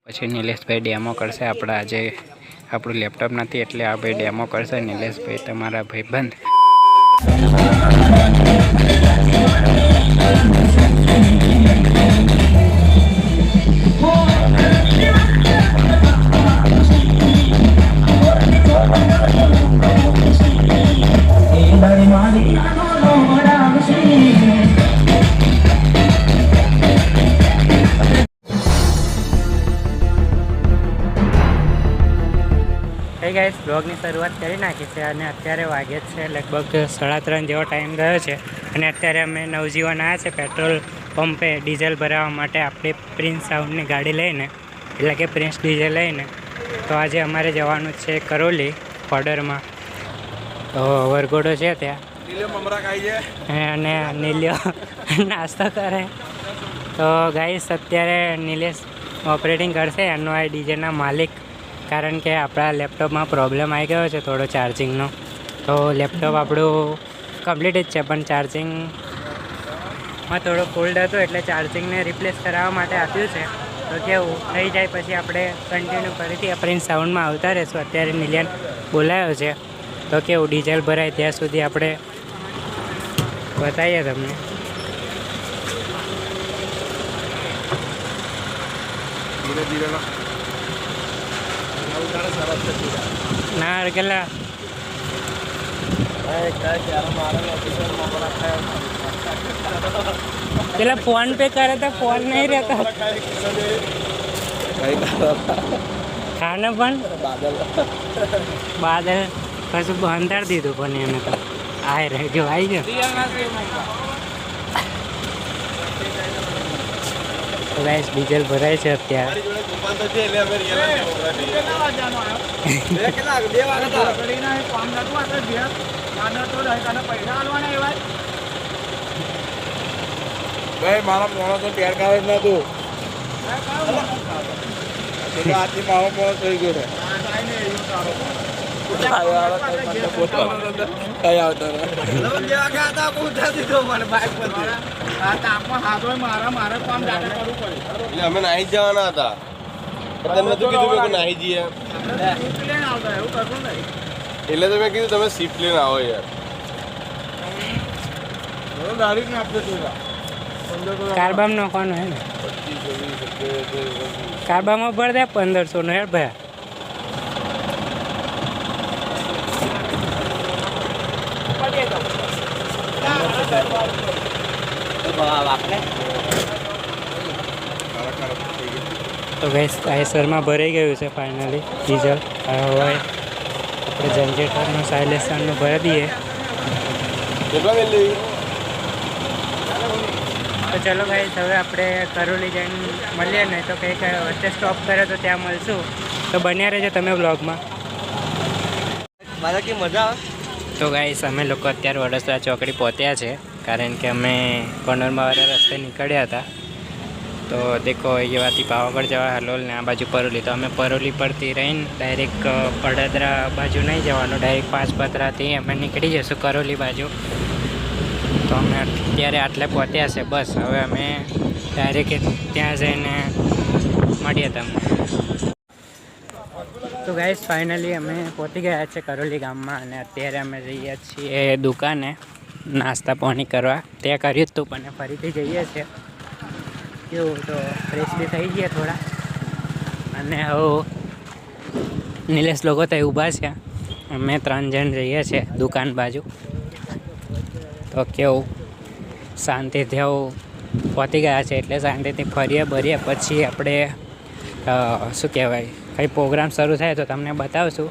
પછી નિલેશભાઈ ડેમો કરશે. આપણા આજે આપણું લેપટોપ નથી એટલે આ ભાઈ ડેમો કરશે. નિલેશભાઈ તમારા ભાઈબંધ. હે ગાઈસ, બ્લોગની શરૂઆત કરી નાખી છે અને અત્યારે વાગે છે લગભગ 3:30 જેવો ટાઈમ ગયો છે અને અત્યારે અમે નવજીવન આવ્યા છે પેટ્રોલ પંપે ડીઝલ ભરાવવા માટે આપણી પ્રિન્સ સાઉન્ડની ગાડી લઈને, એટલે કે પ્રિન્સ ડીઝલ લઈને. તો આજે અમારે જવાનું છે કરોલી ઓર્ડરમાં. તો વરઘોડો છે ત્યાં અને નીલિયો નાસ્તો કરે. તો ગાઈસ અત્યારે નિલેશ ઓપરેટિંગ કરશે, એનો આ ડીજેના માલિક. કારણ કે આપણા લેપટોપમાં પ્રોબ્લેમ આવી ગયો છે થોડો ચાર્જિંગનો. તો લેપટોપ આપણું કમ્પ્લીટ જ છે પણ ચાર્જિંગમાં થોડો ફોલ્ડ હતો એટલે ચાર્જિંગને રિપ્લેસ કરાવવા માટે આપ્યું છે. તો કેવું થઈ જાય પછી આપણે કન્ટિન્યુ ફરીથી આપણે સાઉન્ડમાં આવતા રહીશું. અત્યારે નિલિયન બોલાયો છે તો કેવું ડીઝલ ભરાય ત્યાં સુધી આપણે બતાવીએ તમને. ધીરે ધીરે ના કેટલા પેલા ફોન પે કરે તો ફોન નહીં રહેતા ખાને પણ બાદલ કશું બંધાર દીધું પણ એને તો આ રહે જો આવી ગયો. ગાઈસ ડીઝલ ભરાય છે અત્યારે. ભાઈ મારા મોણો તો પ્યાર કરે જ નતું. આથી મારો મોણો થઈ ગયો અમે નાહી જવાના હતા. તમને નતું કીધું કે નાહી જઈએ એટલે તો મેં કીધું તમે શિફ્ટ લઈને આવો યાર. કાર્બામ નાખવાનો હે ને, કાર્બામાં ભર દે 1500 નો યાર ભાઈ. તો ગેસ આઈસરમાં ભરાઈ ગયું છે ફાઇનલી ડીઝલ. હવે આપણે જનરેટરનું સાયલેશનનું ભરી દઈએ. તો ચલો ભાઈ, હવે આપણે કરોલી જઈને મળીએ ને તો કંઈક વચ્ચે સ્ટોપ કરે તો ત્યાં મળશું. તો બન્યા રહેજો તમે બ્લોગમાં. મજા આવે. તો ગાઈસ અમે લોકો અત્યારે વડોદરા ચોકડી પહોંચ્યા છે કારણ કે અમે કોનરમાવાળા રસ્તે નીકળ્યા હતા. તો દેખો એવાથી પાવાગઢ જવા હલોલ ને આ બાજુ પરોલી. તો અમે પરોલી પરથી રહીને ડાયરેક્ટ વડોદરા બાજુ નહીં જવાનું, ડાયરેક્ટ 5 પતરાથી અમે નીકળી જઈશું કરોલી બાજુ. તો અમે અત્યારે આટલે પહોંચ્યા છે બસ. હવે અમે ડાયરેક્ટ ત્યાં જઈને મળીએ તમને. તો ગાઈસ ફાઇનલી અમે પહોંચી ગયા છે કરોલી ગામમાં અને અત્યારે અમે જઈએ છીએ દુકાને નાસ્તા પાણી કરવા. ત્યાં કર્યું હતું પણ ફરીથી જઈએ છીએ. કેવું તો ફ્રેશ બી થઈ ગયા થોડા. અને હવે નિલેશ લોકો તો ઊભા છે, અમે 3 જણ જઈએ છીએ દુકાન બાજુ. તો કેવું શાંતિથી આવું પહોંચી ગયા છે એટલે શાંતિથી ફરીએ ભરીએ પછી આપણે શું કહેવાય કંઈ પ્રોગ્રામ શરૂ થાય તો તમને બતાવશું.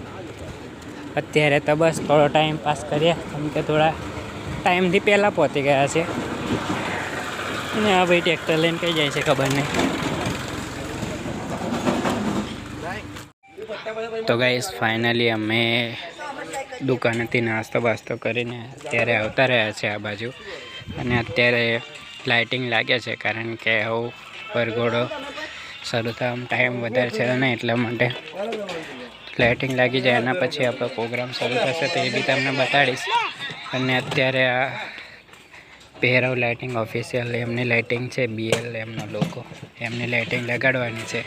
અત્યારે તો બસ થોડો ટાઈમ પાસ કરીએ કેમ કે થોડા ટાઈમથી પહેલાં પહોંચી ગયા છે. અને આ ભાઈ ટ્રેક્ટર લઈને કઈ જાય છે ખબર નહીં. તો ગાઈસ ફાઇનલી અમે દુકાનેથી નાસ્તો બાસ્તો કરીને અત્યારે આવતા રહ્યા છે આ બાજુ. અને અત્યારે લાઇટિંગ લાગે છે કારણ કે આવું વરઘોડો શરૂ થવામાં ટાઈમ વધારે છે ને એટલા માટે લાઇટિંગ લાગી જાય. એના પછી આપણો પ્રોગ્રામ શરૂ થશે તો એ બી તમને બતાડીશ. અને અત્યારે આ પહેરવ લાઇટિંગ ઓફિશિયલ એમની લાઇટિંગ છે, BL એમનો લોગો, એમની લાઇટિંગ લગાડવાની છે.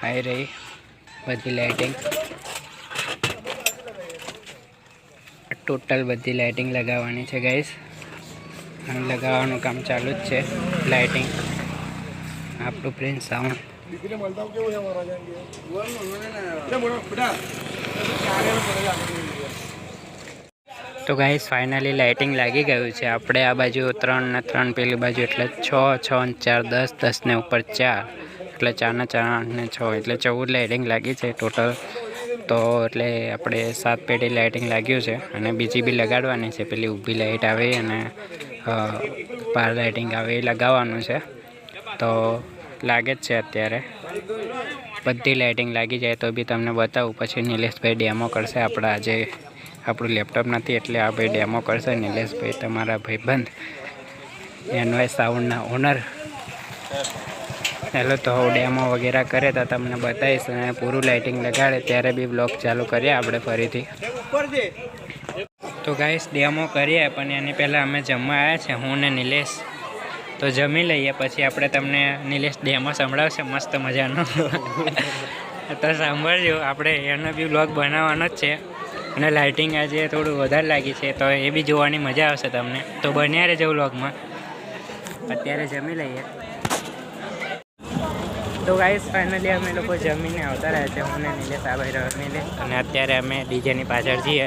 આવી રહી બધી લાઇટિંગ, ટોટલ બધી લાઇટિંગ લગાવવાની છે ગાઈસ, અને લગાવવાનું કામ ચાલુ જ છે. લાઇટિંગ આપણું પ્રિન્સ સાઉન્ડ. તો ગાઈસ ફાઇનલી લાઇટિંગ લાગી ગયું છે. આપણે આ બાજુ 3 ને 3 પેલી બાજુ એટલે 6, 6 ને 4 10, 10 ને ઉપર 4 એટલે 4 ને 4 ને 6 એટલે 14 લાઇટિંગ લાગી છે ટોટલ. તો એટલે આપણે 7 પેટી લાઇટિંગ લાગ્યું છે, અને બીજી બી લગાડવાની છે. પેલી ઊભી લાઇટ આવે અને પાર લાઇટિંગ આવે એ લગાવવાનું છે. તો લાગે જ છે અત્યારે. બધી લાઇટિંગ લાગી જાય તો બી તમને બતાવું. પછી નિલેશભાઈ ડેમો કરશે. આપણા આજે આપણું લેપટોપ નથી એટલે આ ભાઈ ડેમો કરશે. નિલેશભાઈ તમારા ભાઈબંધ એનવાય સાઉન્ડના ઓનર. ચાલો તો ડેમો વગેરે કરે તો તમને બતાવીશ, અને પૂરું લાઇટિંગ લગાડે ત્યારે બી બ્લોગ ચાલુ કરીએ આપણે ફરીથી. તો ગાઈસ ડેમો કરીએ, પણ એની પહેલાં અમે જમવા આવ્યા છે, હું ને નિલેશ. તો જમી લઈએ, પછી આપણે તમને નિલેશ ડેમો સંભળાવશે મસ્ત મજાનો. તો સાંભળજો, આપણે એનો બી બ્લોગ બનાવવાનો જ છે. અને લાઇટિંગ આજે થોડું વધારે લાગી છે તો એ બી જોવાની મજા આવશે તમને. તો બન્યા રહેજો વ્લોગમાં. અત્યારે જમી લઈએ. તો ગાઈસ ફાઇનલી અમે લોકો જમીને આવતા રહ્યા છે, હું ને નિલેશ, આ ભાઈ રહ્યો નિલેશ. અને અત્યારે અમે ડીજેની પાછળ છીએ.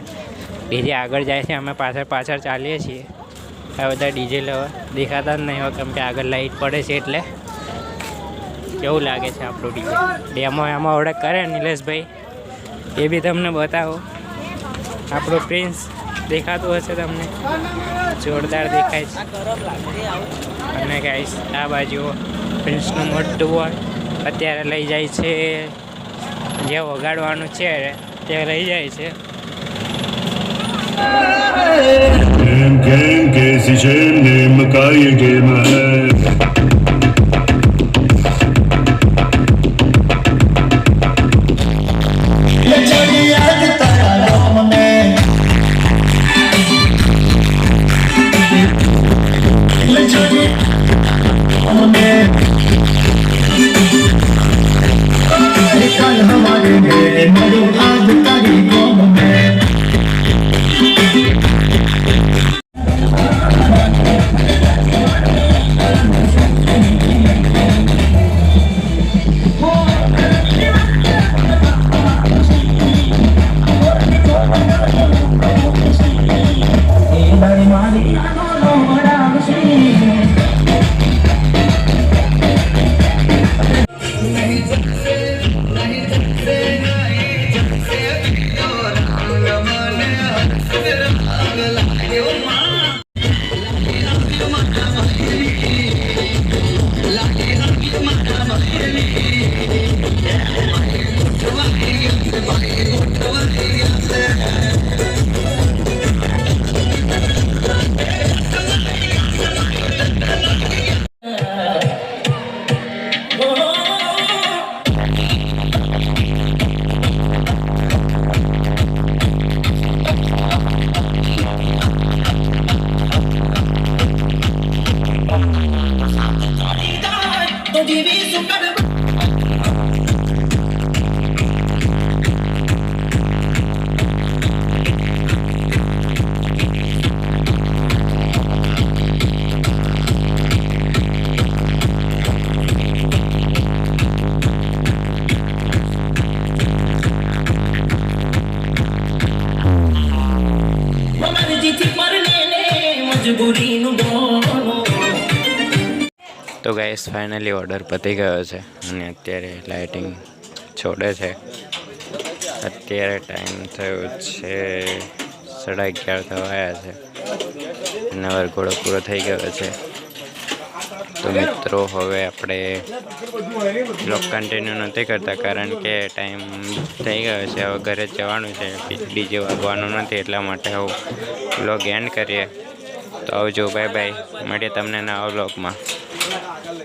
ડીજે આગળ જાય છે, અમે પાછળ ચાલીએ છીએ. આ બધા ડીજે લેવા દેખાતા જ નહીં હોય, કેમ કે આગળ લાઇટ પડે છે. એટલે કેવું લાગે છે આપણું ડીજે. ડેમો એમાં ઓળખ કરે નિલેશભાઈ, એ બી તમને બતાવો. આપણો પ્રિન્સ દેખાતું હશે તમને, જોરદાર દેખાય છે. અને ગાઈસ આ બાજુ પ્રિન્સનું મોટું બોલ અત્યારે લઈ જાય છે, જે વગાડવાનું છે તે લઈ જાય છે. Game che si scende, ma caie che તો ગાઈસ ફાઇનલી ઓર્ડર પતી ગયો છે, અને અત્યારે લાઇટિંગ છોડે છે. અત્યારે ટાઈમ થયો છે 11:30 થવાયા છે, અને વરઘોડો પૂરો થઈ ગયો છે. તો મિત્રો હવે આપણે બ્લોગ કન્ટિન્યુ નથી કરતા, કારણ કે ટાઈમ થઈ ગયો છે. હવે ઘરે જ જવાનું છે, ડીજે વાગવાનું નથી, એટલા માટે હું બ્લોગ એન્ડ કરીએ. તો આવજો, બાય બાય, મળીએ તમને નવા બ્લોગમાં.